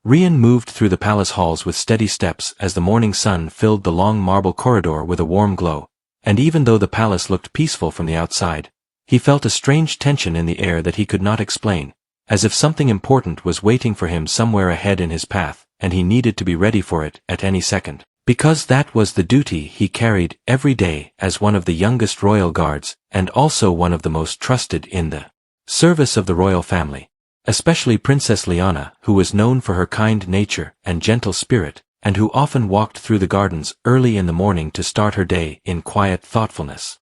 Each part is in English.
Rian moved through the palace halls with steady steps as the morning sun filled the long marble corridor with a warm glow, and even though the palace looked peaceful from the outside, he felt a strange tension in the air that he could not explain, as if something important was waiting for him somewhere ahead in his path, and he needed to be ready for it at any second. Because that was the duty he carried every day as one of the youngest royal guards, and also one of the most trusted in the service of the royal family. Especially Princess Liana, who was known for her kind nature and gentle spirit, and who often walked through the gardens early in the morning to start her day in quiet thoughtfulness.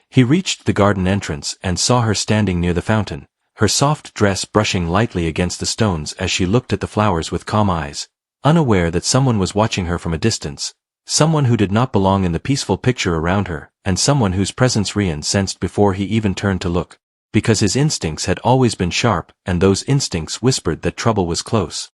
He reached the garden entrance and saw her standing near the fountain, her soft dress brushing lightly against the stones as she looked at the flowers with calm eyes, unaware that someone was watching her from a distance, someone who did not belong in the peaceful picture around her, and someone whose presence Rian sensed before he even turned to look, because his instincts had always been sharp, and those instincts whispered that trouble was close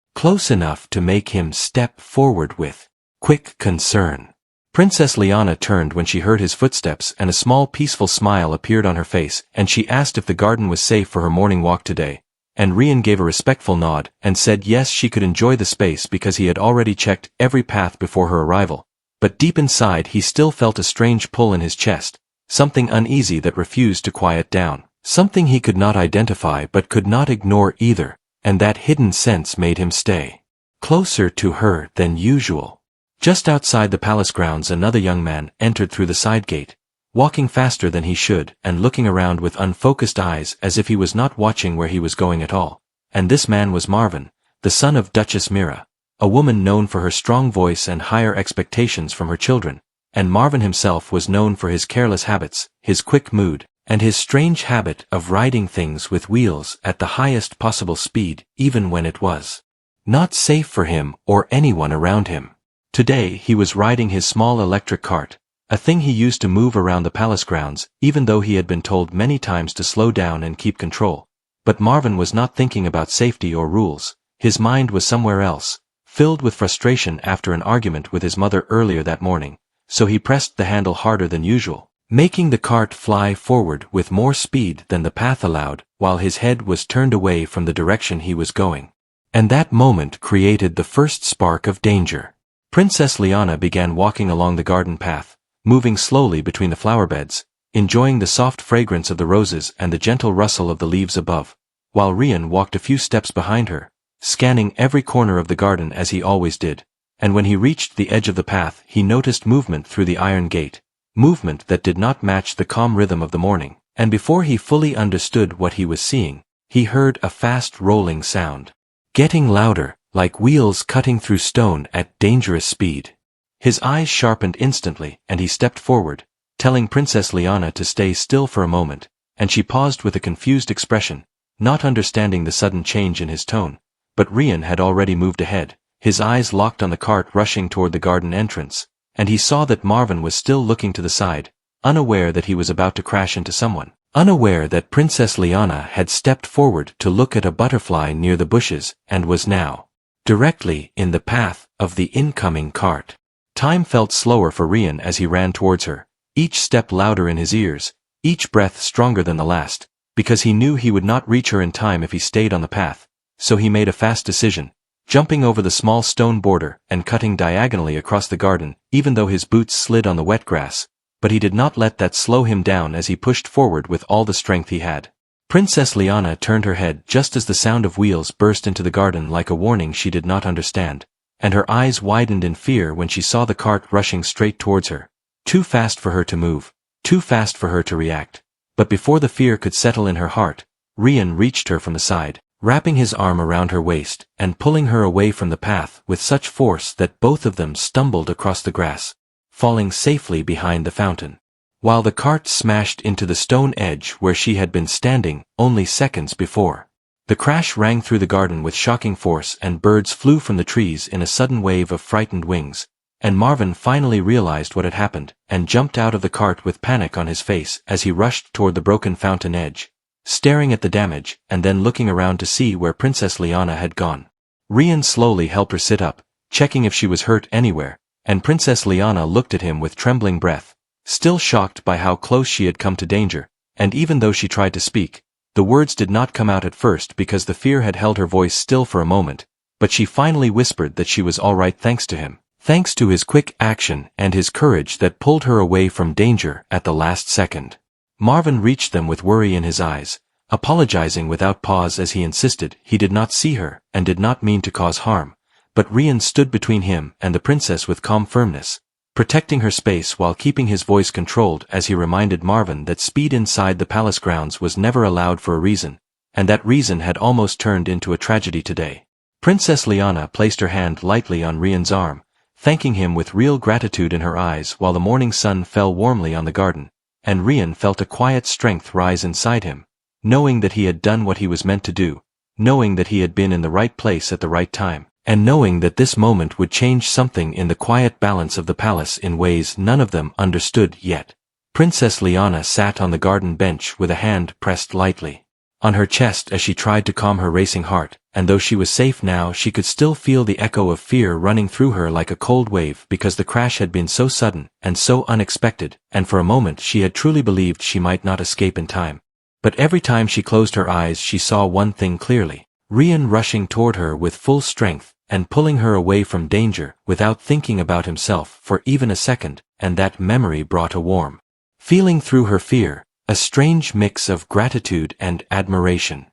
enough to make him step forward with quick concern. Princess Liana turned when she heard his footsteps, and a small peaceful smile appeared on her face, and she asked if the garden was safe for her morning walk today, and Rian gave a respectful nod and said yes, she could enjoy the space because he had already checked every path before her arrival, but deep inside he still felt a strange pull in his chest, something uneasy that refused to quiet down. Something he could not identify but could not ignore either, and that hidden sense made him stay closer to her than usual. Just outside the palace grounds another young man entered through the side gate, walking faster than he should and looking around with unfocused eyes as if he was not watching where he was going at all. And this man was Marvin, the son of Duchess Mira, a woman known for her strong voice and higher expectations from her children, and Marvin himself was known for his careless habits, his quick mood, and his strange habit of riding things with wheels at the highest possible speed even when it was not safe for him or anyone around him. Today he was riding his small electric cart, a thing he used to move around the palace grounds even though he had been told many times to slow down and keep control. But Marvin was not thinking about safety or rules, his mind was somewhere else, filled with frustration after an argument with his mother earlier that morning, so he pressed the handle harder than usual, making the cart fly forward with more speed than the path allowed, while his head was turned away from the direction he was going. And that moment created the first spark of danger. Princess Liana began walking along the garden path, moving slowly between the flower beds, enjoying the soft fragrance of the roses and the gentle rustle of the leaves above, while Rian walked a few steps behind her, scanning every corner of the garden as he always did, and when he reached the edge of the path he noticed movement through the iron gate. Movement that did not match the calm rhythm of the morning, and before he fully understood what he was seeing, he heard a fast rolling sound, getting louder, like wheels cutting through stone at dangerous speed. His eyes sharpened instantly, and he stepped forward, telling Princess Liana to stay still for a moment, and she paused with a confused expression, not understanding the sudden change in his tone, but Rian had already moved ahead, his eyes locked on the cart rushing toward the garden entrance, and he saw that Marvin was still looking to the side, unaware that he was about to crash into someone, unaware that Princess Liana had stepped forward to look at a butterfly near the bushes and was now directly in the path of the incoming cart. Time felt slower for Rian as he ran towards her, each step louder in his ears, each breath stronger than the last, because he knew he would not reach her in time if he stayed on the path, so he made a fast decision, jumping over the small stone border and cutting diagonally across the garden, even though his boots slid on the wet grass, but he did not let that slow him down as he pushed forward with all the strength he had. Princess Liana turned her head just as the sound of wheels burst into the garden like a warning she did not understand, and her eyes widened in fear when she saw the cart rushing straight towards her, too fast for her to move, too fast for her to react. But before the fear could settle in her heart, Rian reached her from the side, wrapping his arm around her waist and pulling her away from the path with such force that both of them stumbled across the grass, falling safely behind the fountain, while the cart smashed into the stone edge where she had been standing only seconds before. The crash rang through the garden with shocking force and birds flew from the trees in a sudden wave of frightened wings, and Marvin finally realized what had happened and jumped out of the cart with panic on his face as he rushed toward the broken fountain edge, staring at the damage and then looking around to see where Princess Liana had gone. Rian slowly helped her sit up, checking if she was hurt anywhere, and Princess Liana looked at him with trembling breath, still shocked by how close she had come to danger, and even though she tried to speak, the words did not come out at first because the fear had held her voice still for a moment, but she finally whispered that she was all right thanks to him, thanks to his quick action and his courage that pulled her away from danger at the last second. Marvin reached them with worry in his eyes, apologizing without pause as he insisted he did not see her and did not mean to cause harm, but Rian stood between him and the princess with calm firmness, protecting her space while keeping his voice controlled as he reminded Marvin that speed inside the palace grounds was never allowed for a reason, and that reason had almost turned into a tragedy today. Princess Liana placed her hand lightly on Rian's arm, thanking him with real gratitude in her eyes while the morning sun fell warmly on the garden, and Rian felt a quiet strength rise inside him, knowing that he had done what he was meant to do, knowing that he had been in the right place at the right time, and knowing that this moment would change something in the quiet balance of the palace in ways none of them understood yet. Princess Liana sat on the garden bench with a hand pressed lightly on her chest as she tried to calm her racing heart, and though she was safe now she could still feel the echo of fear running through her like a cold wave because the crash had been so sudden and so unexpected, and for a moment she had truly believed she might not escape in time. But every time she closed her eyes she saw one thing clearly: Rian rushing toward her with full strength and pulling her away from danger without thinking about himself for even a second, and that memory brought a warm feeling through her fear, a strange mix of gratitude and admiration.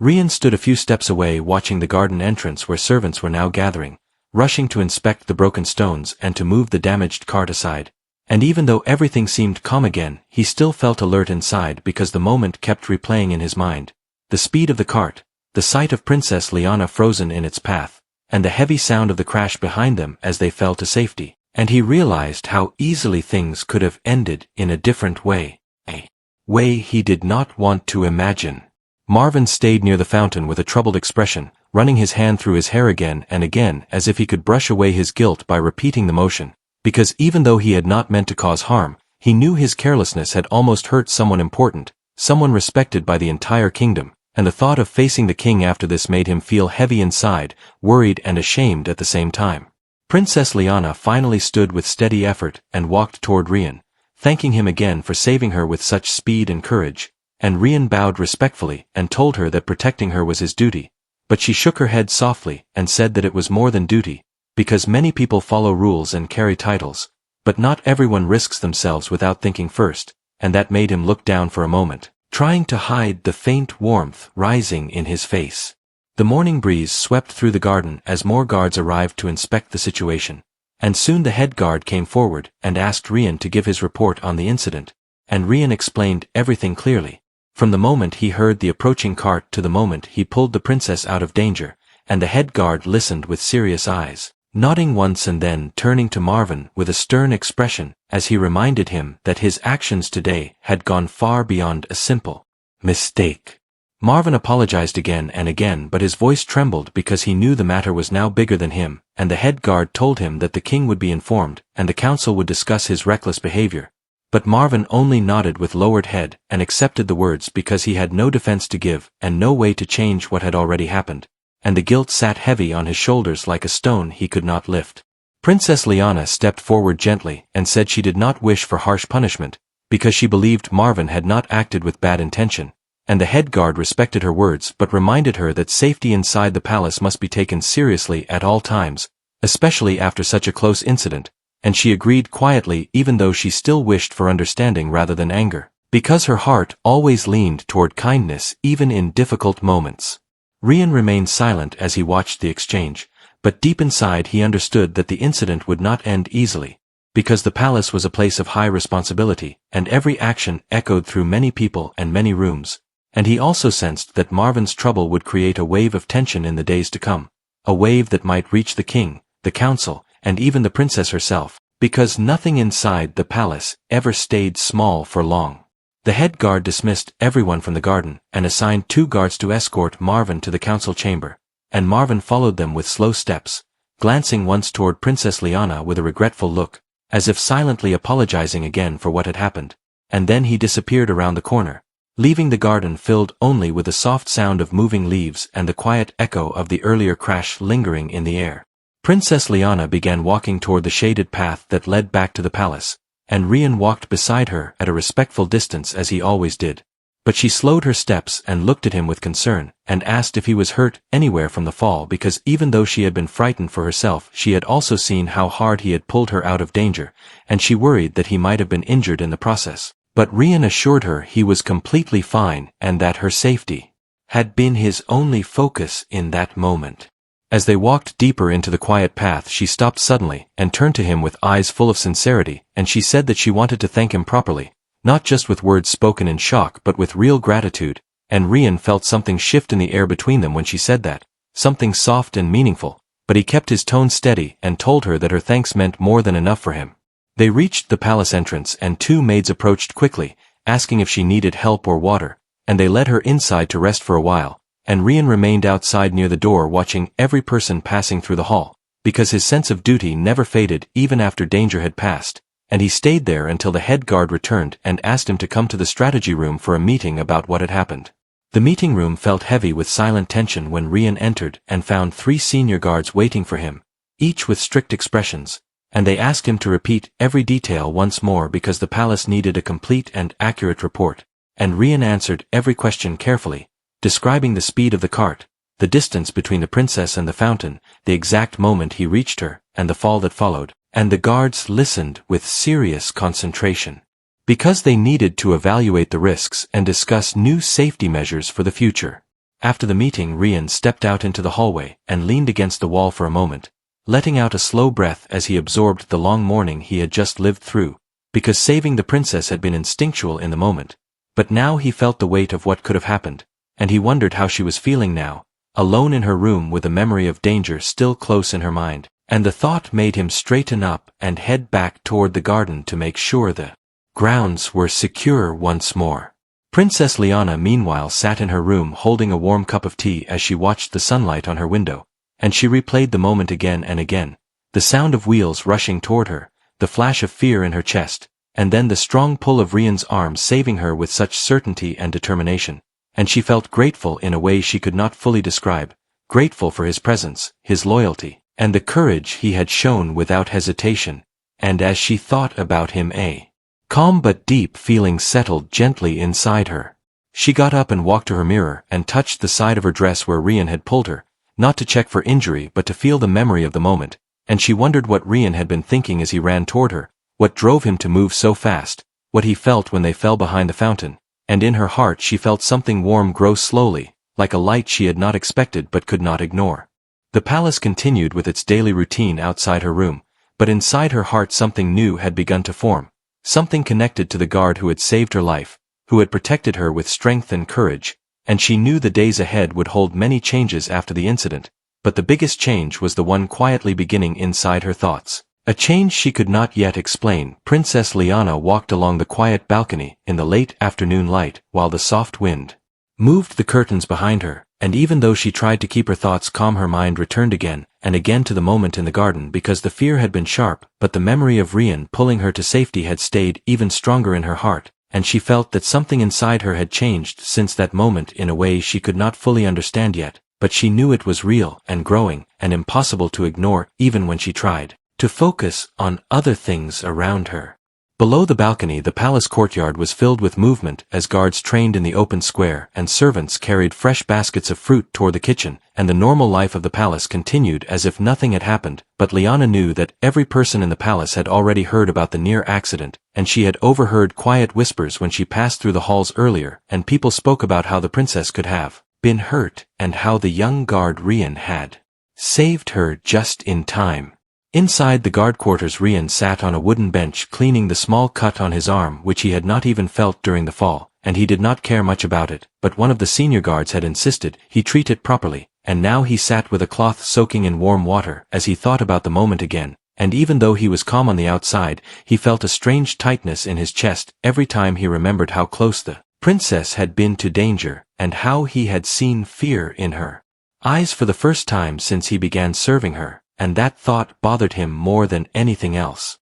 Rian stood a few steps away watching the garden entrance where servants were now gathering, rushing to inspect the broken stones and to move the damaged cart aside. And even though everything seemed calm again, he still felt alert inside because the moment kept replaying in his mind: the speed of the cart, the sight of Princess Liana frozen in its path, and the heavy sound of the crash behind them as they fell to safety. And he realized how easily things could have ended in a different way. A way he did not want to imagine. Marvin stayed near the fountain with a troubled expression, running his hand through his hair again and again as if he could brush away his guilt by repeating the motion. Because even though he had not meant to cause harm, he knew his carelessness had almost hurt someone important, someone respected by the entire kingdom, and the thought of facing the king after this made him feel heavy inside, worried and ashamed at the same time. Princess Liana finally stood with steady effort and walked toward Rian, thanking him again for saving her with such speed and courage, and Rian bowed respectfully and told her that protecting her was his duty, but she shook her head softly and said that it was more than duty, because many people follow rules and carry titles, but not everyone risks themselves without thinking first, and that made him look down for a moment, trying to hide the faint warmth rising in his face. The morning breeze swept through the garden as more guards arrived to inspect the situation, and soon the head guard came forward and asked Rian to give his report on the incident, and Rian explained everything clearly, from the moment he heard the approaching cart to the moment he pulled the princess out of danger, and the head guard listened with serious eyes, nodding once and then turning to Marvin with a stern expression as he reminded him that his actions today had gone far beyond a simple mistake. Marvin apologized again and again, but his voice trembled because he knew the matter was now bigger than him, and the head guard told him that the king would be informed and the council would discuss his reckless behavior. But Marvin only nodded with lowered head and accepted the words because he had no defense to give and no way to change what had already happened, and the guilt sat heavy on his shoulders like a stone he could not lift. Princess Liana stepped forward gently and said she did not wish for harsh punishment, because she believed Marvin had not acted with bad intention, and the head guard respected her words but reminded her that safety inside the palace must be taken seriously at all times, especially after such a close incident, and she agreed quietly even though she still wished for understanding rather than anger, because her heart always leaned toward kindness even in difficult moments. Rian remained silent as he watched the exchange, but deep inside he understood that the incident would not end easily, because the palace was a place of high responsibility, and every action echoed through many people and many rooms. And he also sensed that Marvin's trouble would create a wave of tension in the days to come, a wave that might reach the king, the council, and even the princess herself, because nothing inside the palace ever stayed small for long. The head guard dismissed everyone from the garden and assigned 2 guards to escort Marvin to the council chamber, and Marvin followed them with slow steps, glancing once toward Princess Liana with a regretful look, as if silently apologizing again for what had happened, and then he disappeared around the corner, leaving the garden filled only with the soft sound of moving leaves and the quiet echo of the earlier crash lingering in the air. Princess Liana began walking toward the shaded path that led back to the palace, and Rian walked beside her at a respectful distance as he always did. But she slowed her steps and looked at him with concern, and asked if he was hurt anywhere from the fall, because even though she had been frightened for herself, she had also seen how hard he had pulled her out of danger, and she worried that he might have been injured in the process. But Rian assured her he was completely fine and that her safety had been his only focus in that moment. As they walked deeper into the quiet path, she stopped suddenly and turned to him with eyes full of sincerity, and she said that she wanted to thank him properly, not just with words spoken in shock but with real gratitude, and Rian felt something shift in the air between them when she said that, something soft and meaningful, but he kept his tone steady and told her that her thanks meant more than enough for him. They reached the palace entrance and two maids approached quickly, asking if she needed help or water, and they led her inside to rest for a while, and Rian remained outside near the door watching every person passing through the hall, because his sense of duty never faded even after danger had passed, and he stayed there until the head guard returned and asked him to come to the strategy room for a meeting about what had happened. The meeting room felt heavy with silent tension when Rian entered and found 3 senior guards waiting for him, each with strict expressions, and they asked him to repeat every detail once more because the palace needed a complete and accurate report, and Rian answered every question carefully, describing the speed of the cart, the distance between the princess and the fountain, the exact moment he reached her, and the fall that followed. And the guards listened with serious concentration, because they needed to evaluate the risks and discuss new safety measures for the future. After the meeting, Rian stepped out into the hallway and leaned against the wall for a moment, letting out a slow breath as he absorbed the long morning he had just lived through, because saving the princess had been instinctual in the moment, but now he felt the weight of what could have happened, and he wondered how she was feeling now, alone in her room with the memory of danger still close in her mind. And the thought made him straighten up and head back toward the garden to make sure the grounds were secure once more. Princess Liana meanwhile sat in her room holding a warm cup of tea as she watched the sunlight on her window, and she replayed the moment again and again, the sound of wheels rushing toward her, the flash of fear in her chest, and then the strong pull of Rian's arm saving her with such certainty and determination, and she felt grateful in a way she could not fully describe, grateful for his presence, his loyalty, and the courage he had shown without hesitation, and as she thought about him a calm but deep feeling settled gently inside her. She got up and walked to her mirror and touched the side of her dress where Rian had pulled her, not to check for injury but to feel the memory of the moment, and she wondered what Rian had been thinking as he ran toward her, what drove him to move so fast, what he felt when they fell behind the fountain, and in her heart she felt something warm grow slowly, like a light she had not expected but could not ignore. The palace continued with its daily routine outside her room, but inside her heart something new had begun to form, something connected to the guard who had saved her life, who had protected her with strength and courage, and she knew the days ahead would hold many changes after the incident, but the biggest change was the one quietly beginning inside her thoughts. A change she could not yet explain. Princess Liana walked along the quiet balcony in the late afternoon light while the soft wind moved the curtains behind her, and even though she tried to keep her thoughts calm, her mind returned again and again to the moment in the garden because the fear had been sharp, but the memory of Rian pulling her to safety had stayed even stronger in her heart, and she felt that something inside her had changed since that moment in a way she could not fully understand yet, but she knew it was real and growing and impossible to ignore even when she tried to focus on other things around her. Below the balcony, the palace courtyard was filled with movement as guards trained in the open square and servants carried fresh baskets of fruit toward the kitchen, and the normal life of the palace continued as if nothing had happened, but Liana knew that every person in the palace had already heard about the near accident, and she had overheard quiet whispers when she passed through the halls earlier, and people spoke about how the princess could have been hurt and how the young guard Rian had saved her just in time. Inside the guard quarters, Rian sat on a wooden bench cleaning the small cut on his arm which he had not even felt during the fall, and he did not care much about it, but one of the senior guards had insisted he treat it properly, and now he sat with a cloth soaking in warm water as he thought about the moment again, and even though he was calm on the outside, he felt a strange tightness in his chest every time he remembered how close the princess had been to danger, and how he had seen fear in her eyes for the first time since he began serving her. And that thought bothered him more than anything else.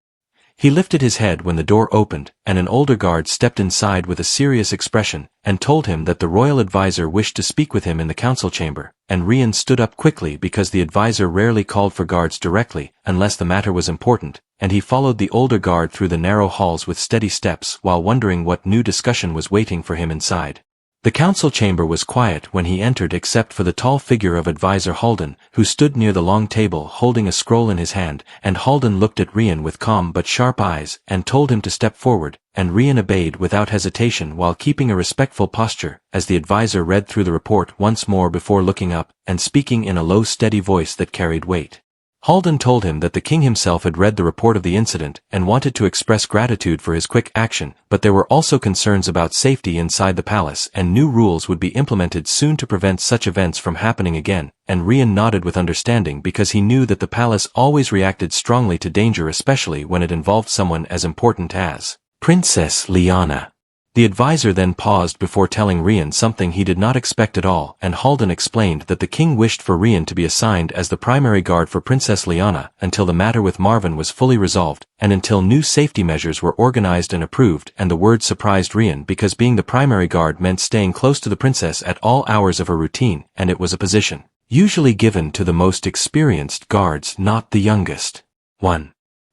He lifted his head when the door opened, and an older guard stepped inside with a serious expression, and told him that the royal advisor wished to speak with him in the council chamber, and Rian stood up quickly because the advisor rarely called for guards directly, unless the matter was important, and he followed the older guard through the narrow halls with steady steps while wondering what new discussion was waiting for him inside. The council chamber was quiet when he entered except for the tall figure of advisor Halden, who stood near the long table holding a scroll in his hand, and Halden looked at Rian with calm but sharp eyes and told him to step forward, and Rian obeyed without hesitation while keeping a respectful posture, as the advisor read through the report once more before looking up and speaking in a low steady voice that carried weight. Halden told him that the king himself had read the report of the incident and wanted to express gratitude for his quick action, but there were also concerns about safety inside the palace and new rules would be implemented soon to prevent such events from happening again, and Rian nodded with understanding because he knew that the palace always reacted strongly to danger, especially when it involved someone as important as Princess Liana. The advisor then paused before telling Rian something he did not expect at all, and Halden explained that the king wished for Rian to be assigned as the primary guard for Princess Liana until the matter with Marvin was fully resolved, and until new safety measures were organized and approved, and the word surprised Rian because being the primary guard meant staying close to the princess at all hours of her routine, and it was a position usually given to the most experienced guards, not the youngest one.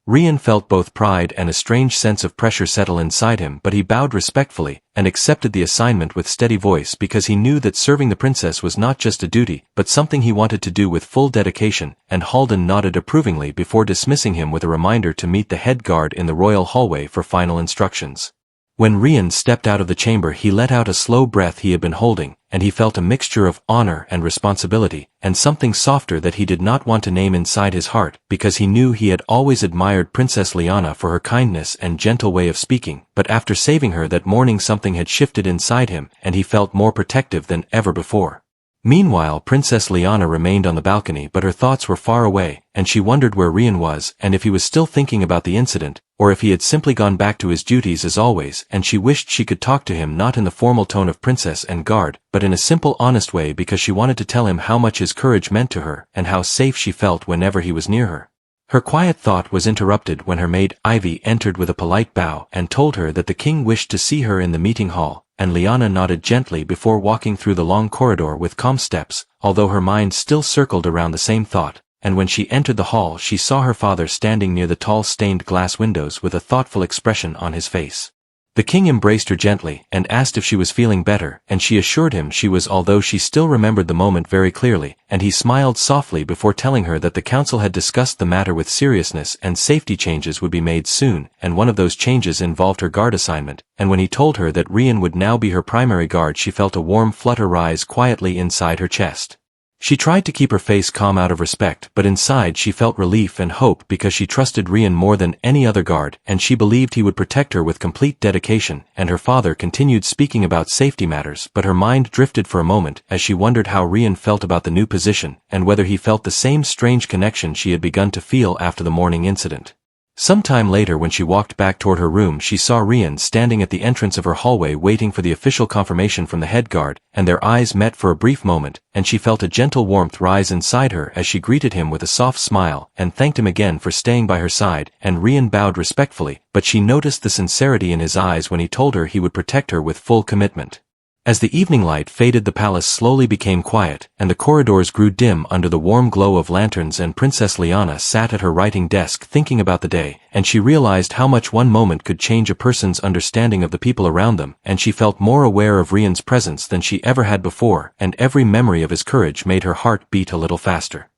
Rian felt both pride and a strange sense of pressure settle inside him, but he bowed respectfully and accepted the assignment with steady voice because he knew that serving the princess was not just a duty, but something he wanted to do with full dedication, and Halden nodded approvingly before dismissing him with a reminder to meet the head guard in the royal hallway for final instructions. When Rian stepped out of the chamber, he let out a slow breath he had been holding, and he felt a mixture of honor and responsibility, and something softer that he did not want to name inside his heart, because he knew he had always admired Princess Liana for her kindness and gentle way of speaking, but after saving her that morning something had shifted inside him, and he felt more protective than ever before. Meanwhile, Princess Liana remained on the balcony, but her thoughts were far away, and she wondered where Rian was and if he was still thinking about the incident, or if he had simply gone back to his duties as always, and she wished she could talk to him not in the formal tone of princess and guard, but in a simple honest way because she wanted to tell him how much his courage meant to her and how safe she felt whenever he was near her. Her quiet thought was interrupted when her maid Ivy entered with a polite bow and told her that the king wished to see her in the meeting hall, and Liana nodded gently before walking through the long corridor with calm steps, although her mind still circled around the same thought, and when she entered the hall she saw her father standing near the tall stained glass windows with a thoughtful expression on his face. The king embraced her gently and asked if she was feeling better, and she assured him she was, although she still remembered the moment very clearly, and he smiled softly before telling her that the council had discussed the matter with seriousness and safety changes would be made soon, and one of those changes involved her guard assignment, and when he told her that Rian would now be her primary guard she felt a warm flutter rise quietly inside her chest. She tried to keep her face calm out of respect, but inside she felt relief and hope because she trusted Rian more than any other guard, and she believed he would protect her with complete dedication, and her father continued speaking about safety matters, but her mind drifted for a moment as she wondered how Rian felt about the new position, and whether he felt the same strange connection she had begun to feel after the morning incident. Sometime later when she walked back toward her room she saw Rian standing at the entrance of her hallway waiting for the official confirmation from the head guard, and their eyes met for a brief moment, and she felt a gentle warmth rise inside her as she greeted him with a soft smile and thanked him again for staying by her side, and Rian bowed respectfully, but she noticed the sincerity in his eyes when he told her he would protect her with full commitment. As the evening light faded the palace slowly became quiet, and the corridors grew dim under the warm glow of lanterns, and Princess Liana sat at her writing desk thinking about the day, and she realized how much one moment could change a person's understanding of the people around them, and she felt more aware of Rian's presence than she ever had before, and every memory of his courage made her heart beat a little faster.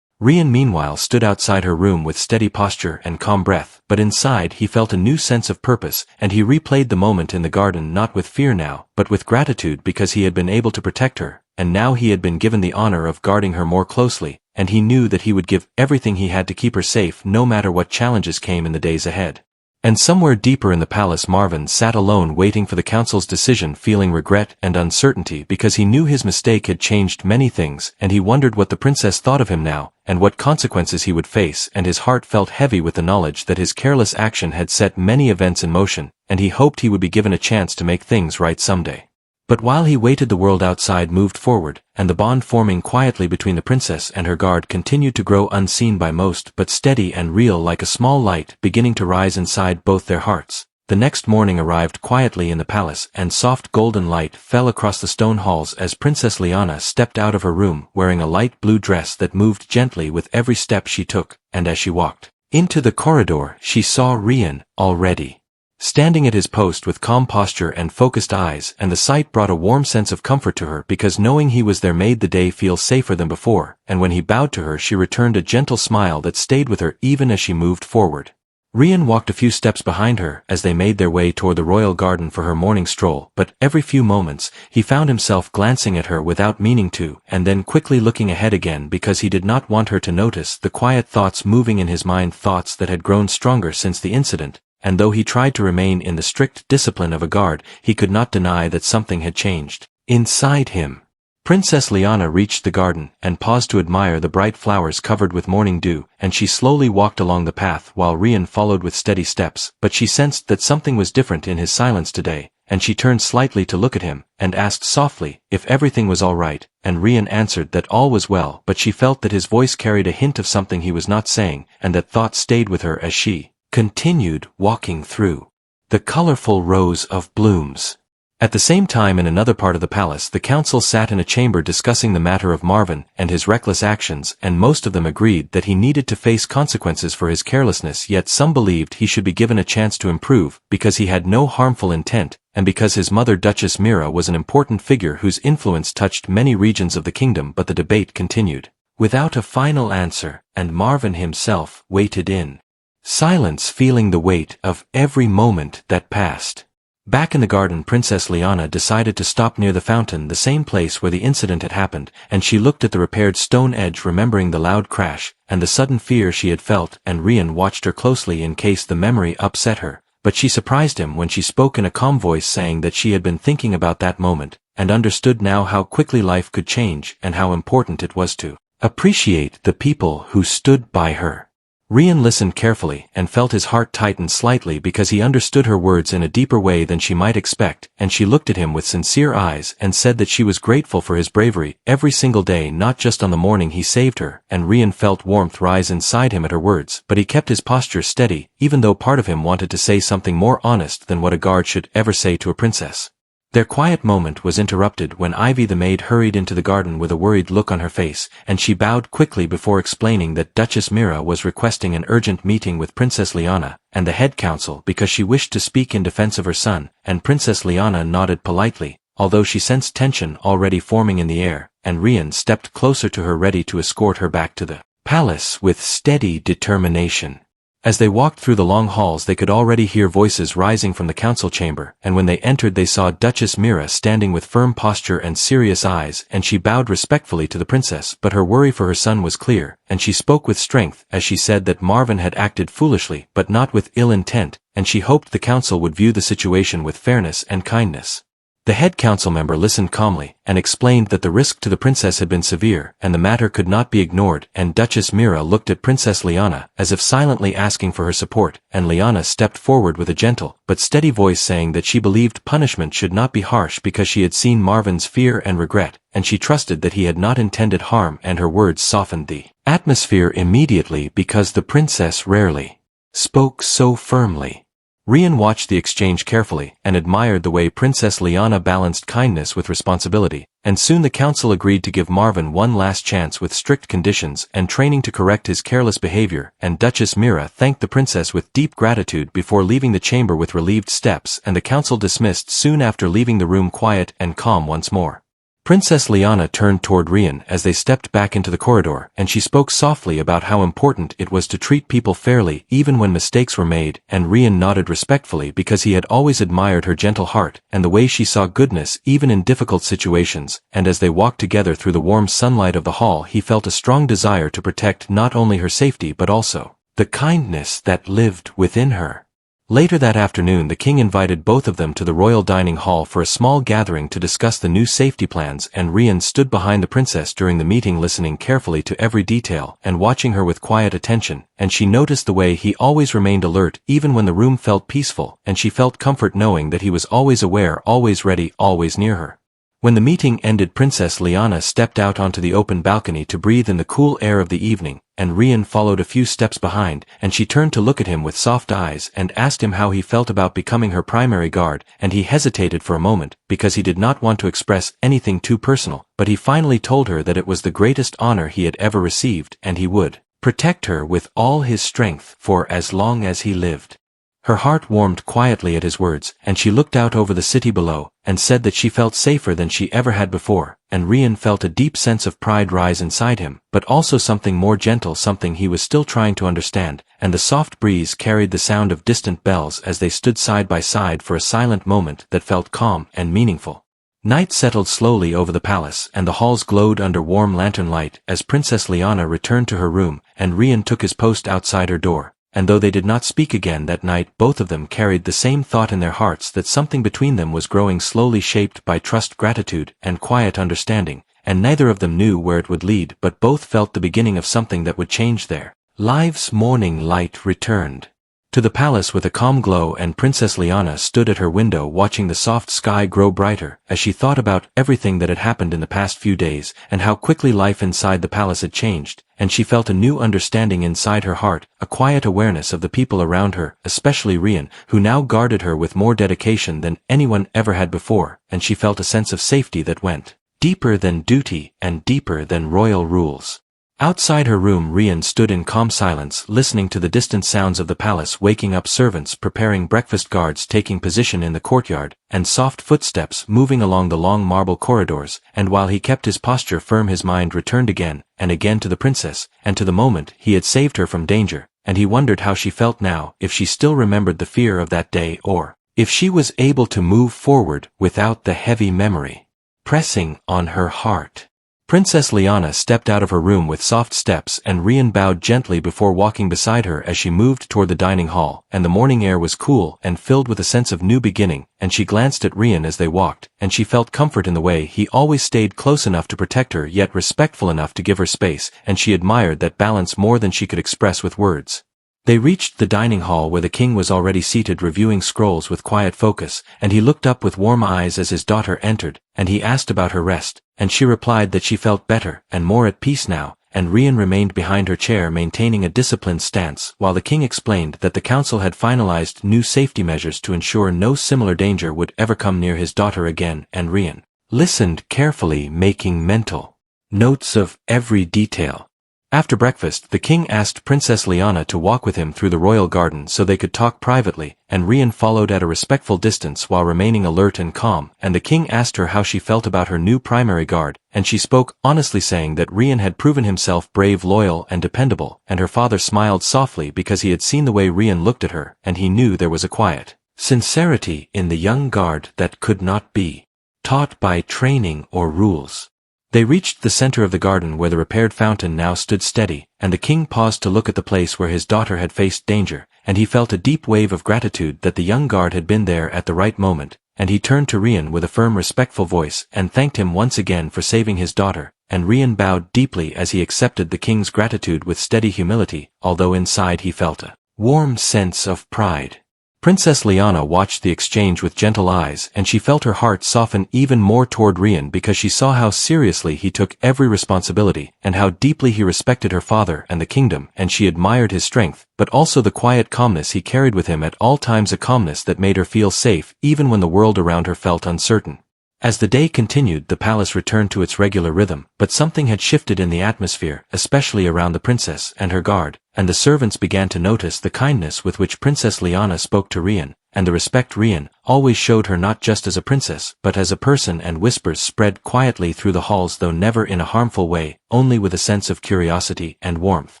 Rian meanwhile stood outside her room with steady posture and calm breath, but inside he felt a new sense of purpose, and he replayed the moment in the garden not with fear now, but with gratitude because he had been able to protect her, and now he had been given the honor of guarding her more closely, and he knew that he would give everything he had to keep her safe no matter what challenges came in the days ahead. And somewhere deeper in the palace Marvin sat alone waiting for the council's decision, feeling regret and uncertainty because he knew his mistake had changed many things, and he wondered what the princess thought of him now, and what consequences he would face, and his heart felt heavy with the knowledge that his careless action had set many events in motion, and he hoped he would be given a chance to make things right someday. But while he waited the world outside moved forward, and the bond forming quietly between the princess and her guard continued to grow unseen by most but steady and real like a small light beginning to rise inside both their hearts. The next morning arrived quietly in the palace, and soft golden light fell across the stone halls as Princess Liana stepped out of her room wearing a light blue dress that moved gently with every step she took, and as she walked into the corridor she saw Rian already standing at his post with calm posture and focused eyes, and the sight brought a warm sense of comfort to her because knowing he was there made the day feel safer than before, and when he bowed to her she returned a gentle smile that stayed with her even as she moved forward. Rian walked a few steps behind her as they made their way toward the royal garden for her morning stroll, but every few moments, he found himself glancing at her without meaning to, and then quickly looking ahead again because he did not want her to notice the quiet thoughts moving in his mind, thoughts that had grown stronger since the incident, and though he tried to remain in the strict discipline of a guard, he could not deny that something had changed inside him. Princess Liana reached the garden and paused to admire the bright flowers covered with morning dew, and she slowly walked along the path while Rian followed with steady steps, but she sensed that something was different in his silence today, and she turned slightly to look at him, and asked softly if everything was all right, and Rian answered that all was well, but she felt that his voice carried a hint of something he was not saying, and that thought stayed with her as she continued walking through the colorful rows of blooms. At the same time in another part of the palace the council sat in a chamber discussing the matter of Marvin and his reckless actions, and most of them agreed that he needed to face consequences for his carelessness, yet some believed he should be given a chance to improve because he had no harmful intent, and because his mother Duchess Mira was an important figure whose influence touched many regions of the kingdom. But the debate continued without a final answer, and Marvin himself waited in silence, feeling the weight of every moment that passed. Back in the garden, Princess Liana decided to stop near the fountain, the same place where the incident had happened, and she looked at the repaired stone edge, remembering the loud crash and the sudden fear she had felt, and Rian watched her closely in case the memory upset her, but she surprised him when she spoke in a calm voice, saying that she had been thinking about that moment, and understood now how quickly life could change and how important it was to appreciate the people who stood by her. Rian listened carefully and felt his heart tighten slightly because he understood her words in a deeper way than she might expect, and she looked at him with sincere eyes and said that she was grateful for his bravery every single day, not just on the morning he saved her, and Rian felt warmth rise inside him at her words, but he kept his posture steady, even though part of him wanted to say something more honest than what a guard should ever say to a princess. Their quiet moment was interrupted when Ivy the maid hurried into the garden with a worried look on her face, and she bowed quickly before explaining that Duchess Mira was requesting an urgent meeting with Princess Liana and the head council because she wished to speak in defense of her son, and Princess Liana nodded politely, although she sensed tension already forming in the air, and Rian stepped closer to her, ready to escort her back to the palace with steady determination. As they walked through the long halls they could already hear voices rising from the council chamber, and when they entered they saw Duchess Mira standing with firm posture and serious eyes, and she bowed respectfully to the princess, but her worry for her son was clear, and she spoke with strength as she said that Marvin had acted foolishly but not with ill intent, and she hoped the council would view the situation with fairness and kindness. The head council member listened calmly, and explained that the risk to the princess had been severe, and the matter could not be ignored, and Duchess Mira looked at Princess Liana, as if silently asking for her support, and Liana stepped forward with a gentle, but steady voice saying that she believed punishment should not be harsh because she had seen Marvin's fear and regret, and she trusted that he had not intended harm, and her words softened the atmosphere immediately because the princess rarely spoke so firmly. Rian watched the exchange carefully and admired the way Princess Liana balanced kindness with responsibility, and soon the council agreed to give Marvin one last chance with strict conditions and training to correct his careless behavior, and Duchess Mira thanked the princess with deep gratitude before leaving the chamber with relieved steps, and the council dismissed soon after, leaving the room quiet and calm once more. Princess Liana turned toward Rian as they stepped back into the corridor, and she spoke softly about how important it was to treat people fairly even when mistakes were made, and Rian nodded respectfully because he had always admired her gentle heart and the way she saw goodness even in difficult situations, and as they walked together through the warm sunlight of the hall he felt a strong desire to protect not only her safety but also the kindness that lived within her. Later that afternoon the king invited both of them to the royal dining hall for a small gathering to discuss the new safety plans, and Rian stood behind the princess during the meeting, listening carefully to every detail and watching her with quiet attention, and she noticed the way he always remained alert even when the room felt peaceful, and she felt comfort knowing that he was always aware, always ready, always near her. When the meeting ended, Princess Liana stepped out onto the open balcony to breathe in the cool air of the evening, and Rian followed a few steps behind, and she turned to look at him with soft eyes and asked him how he felt about becoming her primary guard, and he hesitated for a moment because he did not want to express anything too personal, but he finally told her that it was the greatest honor he had ever received, and he would protect her with all his strength for as long as he lived. Her heart warmed quietly at his words, and she looked out over the city below, and said that she felt safer than she ever had before, and Rian felt a deep sense of pride rise inside him, but also something more gentle, something he was still trying to understand, and the soft breeze carried the sound of distant bells as they stood side by side for a silent moment that felt calm and meaningful. Night settled slowly over the palace, and the halls glowed under warm lantern light as Princess Liana returned to her room, and Rian took his post outside her door. And though they did not speak again that night, both of them carried the same thought in their hearts, that something between them was growing slowly, shaped by trust, gratitude, and quiet understanding, and neither of them knew where it would lead, but both felt the beginning of something that would change their lives. Morning light returned to the palace with a calm glow, and Princess Liana stood at her window watching the soft sky grow brighter as she thought about everything that had happened in the past few days and how quickly life inside the palace had changed, and she felt a new understanding inside her heart, a quiet awareness of the people around her, especially Rian, who now guarded her with more dedication than anyone ever had before, and she felt a sense of safety that went deeper than duty and deeper than royal rules. Outside her room, Rian stood in calm silence, listening to the distant sounds of the palace, waking up servants preparing breakfast, guards taking position in the courtyard, and soft footsteps moving along the long marble corridors, and while he kept his posture firm, his mind returned again and again to the princess, and to the moment he had saved her from danger, and he wondered how she felt now, if she still remembered the fear of that day, or if she was able to move forward without the heavy memory pressing on her heart. Princess Liana stepped out of her room with soft steps, and Rian bowed gently before walking beside her as she moved toward the dining hall, and the morning air was cool and filled with a sense of new beginning, and she glanced at Rian as they walked, and she felt comfort in the way he always stayed close enough to protect her yet respectful enough to give her space, and she admired that balance more than she could express with words. They reached the dining hall where the king was already seated reviewing scrolls with quiet focus, and he looked up with warm eyes as his daughter entered, and he asked about her rest, and she replied that she felt better and more at peace now, and Rian remained behind her chair maintaining a disciplined stance, while the king explained that the council had finalized new safety measures to ensure no similar danger would ever come near his daughter again, and Rian listened carefully, making mental notes of every detail. After breakfast, the king asked Princess Liana to walk with him through the royal garden so they could talk privately, and Rian followed at a respectful distance while remaining alert and calm, and the king asked her how she felt about her new primary guard, and she spoke honestly, saying that Rian had proven himself brave, loyal, and dependable, and her father smiled softly because he had seen the way Rian looked at her, and he knew there was a quiet sincerity in the young guard that could not be taught by training or rules. They reached the center of the garden where the repaired fountain now stood steady, and the king paused to look at the place where his daughter had faced danger, and he felt a deep wave of gratitude that the young guard had been there at the right moment, and he turned to Rian with a firm, respectful voice and thanked him once again for saving his daughter, and Rian bowed deeply as he accepted the king's gratitude with steady humility, although inside he felt a warm sense of pride. Princess Liana watched the exchange with gentle eyes, and she felt her heart soften even more toward Rian because she saw how seriously he took every responsibility and how deeply he respected her father and the kingdom, and she admired his strength, but also the quiet calmness he carried with him at all times, a calmness that made her feel safe even when the world around her felt uncertain. As the day continued, the palace returned to its regular rhythm, but something had shifted in the atmosphere, especially around the princess and her guard, and the servants began to notice the kindness with which Princess Liana spoke to Rian, and the respect Rian always showed her not just as a princess, but as a person, and whispers spread quietly through the halls, though never in a harmful way, only with a sense of curiosity and warmth.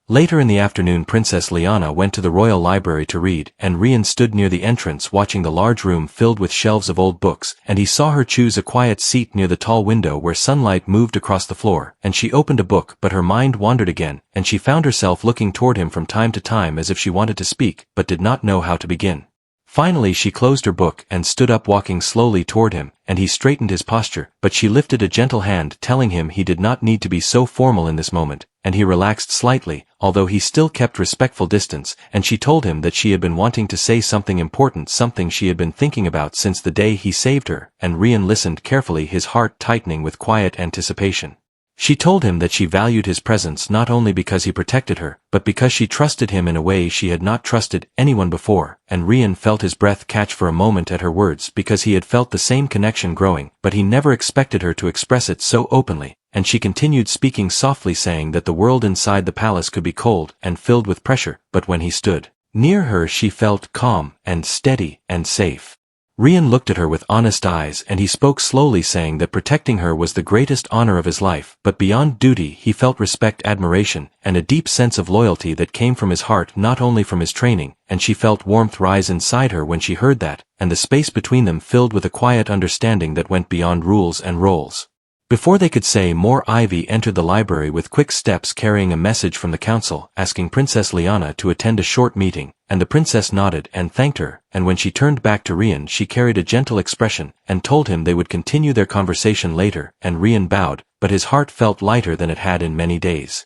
Later in the afternoon, Princess Liana went to the royal library to read, and Rian stood near the entrance watching the large room filled with shelves of old books, and he saw her choose a quiet seat near the tall window where sunlight moved across the floor, and she opened a book, but her mind wandered again, and she found herself looking toward him from time to time as if she wanted to speak, but did not know how to begin. Finally she closed her book and stood up, walking slowly toward him, and he straightened his posture, but she lifted a gentle hand telling him he did not need to be so formal in this moment, and he relaxed slightly, although he still kept respectful distance, and she told him that she had been wanting to say something important, something she had been thinking about since the day he saved her, and Rian listened carefully, his heart tightening with quiet anticipation. She told him that she valued his presence not only because he protected her, but because she trusted him in a way she had not trusted anyone before, and Rian felt his breath catch for a moment at her words because he had felt the same connection growing, but he never expected her to express it so openly, and she continued speaking softly, saying that the world inside the palace could be cold and filled with pressure, but when he stood Near her she felt calm, and steady, and safe. Rian looked at her with honest eyes and he spoke slowly, saying that protecting her was the greatest honor of his life, but beyond duty he felt respect, admiration, and a deep sense of loyalty that came from his heart, not only from his training, and she felt warmth rise inside her when she heard that, and the space between them filled with a quiet understanding that went beyond rules and roles. Before they could say more, Ivy entered the library with quick steps, carrying a message from the council, asking Princess Liana to attend a short meeting, and the princess nodded and thanked her, and when she turned back to Rian she carried a gentle expression, and told him they would continue their conversation later, and Rian bowed, but his heart felt lighter than it had in many days.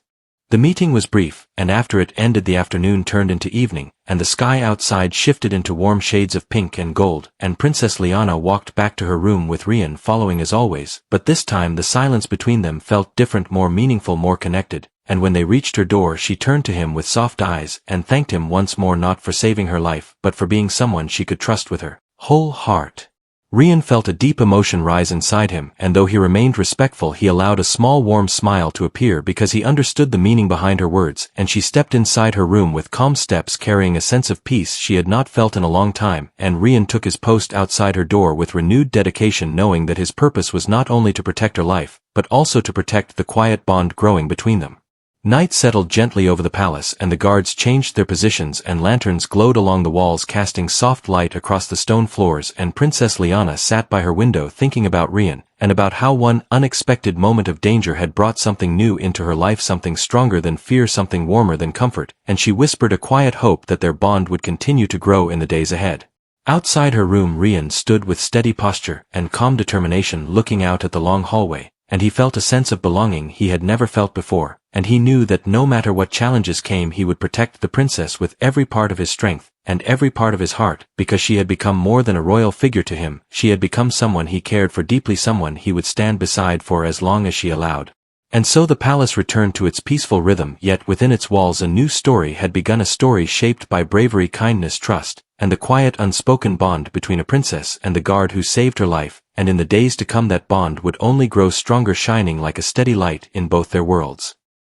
The meeting was brief, and after it ended the afternoon turned into evening, and the sky outside shifted into warm shades of pink and gold, and Princess Liana walked back to her room with Rian following as always, but this time the silence between them felt different, more meaningful, more connected, and when they reached her door she turned to him with soft eyes and thanked him once more, not for saving her life, but for being someone she could trust with her whole heart. Rian felt a deep emotion rise inside him, and though he remained respectful he allowed a small warm smile to appear because he understood the meaning behind her words, and she stepped inside her room with calm steps, carrying a sense of peace she had not felt in a long time, and Rian took his post outside her door with renewed dedication, knowing that his purpose was not only to protect her life, but also to protect the quiet bond growing between them. Night settled gently over the palace and the guards changed their positions and lanterns glowed along the walls, casting soft light across the stone floors, and Princess Liana sat by her window thinking about Rian, and about how one unexpected moment of danger had brought something new into her life, something stronger than fear, something warmer than comfort, and she whispered a quiet hope that their bond would continue to grow in the days ahead. Outside her room Rian stood with steady posture and calm determination, looking out at the long hallway, and he felt a sense of belonging he had never felt before, and he knew that no matter what challenges came he would protect the princess with every part of his strength, and every part of his heart, because she had become more than a royal figure to him, she had become someone he cared for deeply, someone he would stand beside for as long as she allowed. And so the palace returned to its peaceful rhythm, yet within its walls a new story had begun, a story shaped by bravery, kindness, trust, and the quiet unspoken bond between a princess and the guard who saved her life, and in the days to come that bond would only grow stronger, shining like a steady light in both their worlds.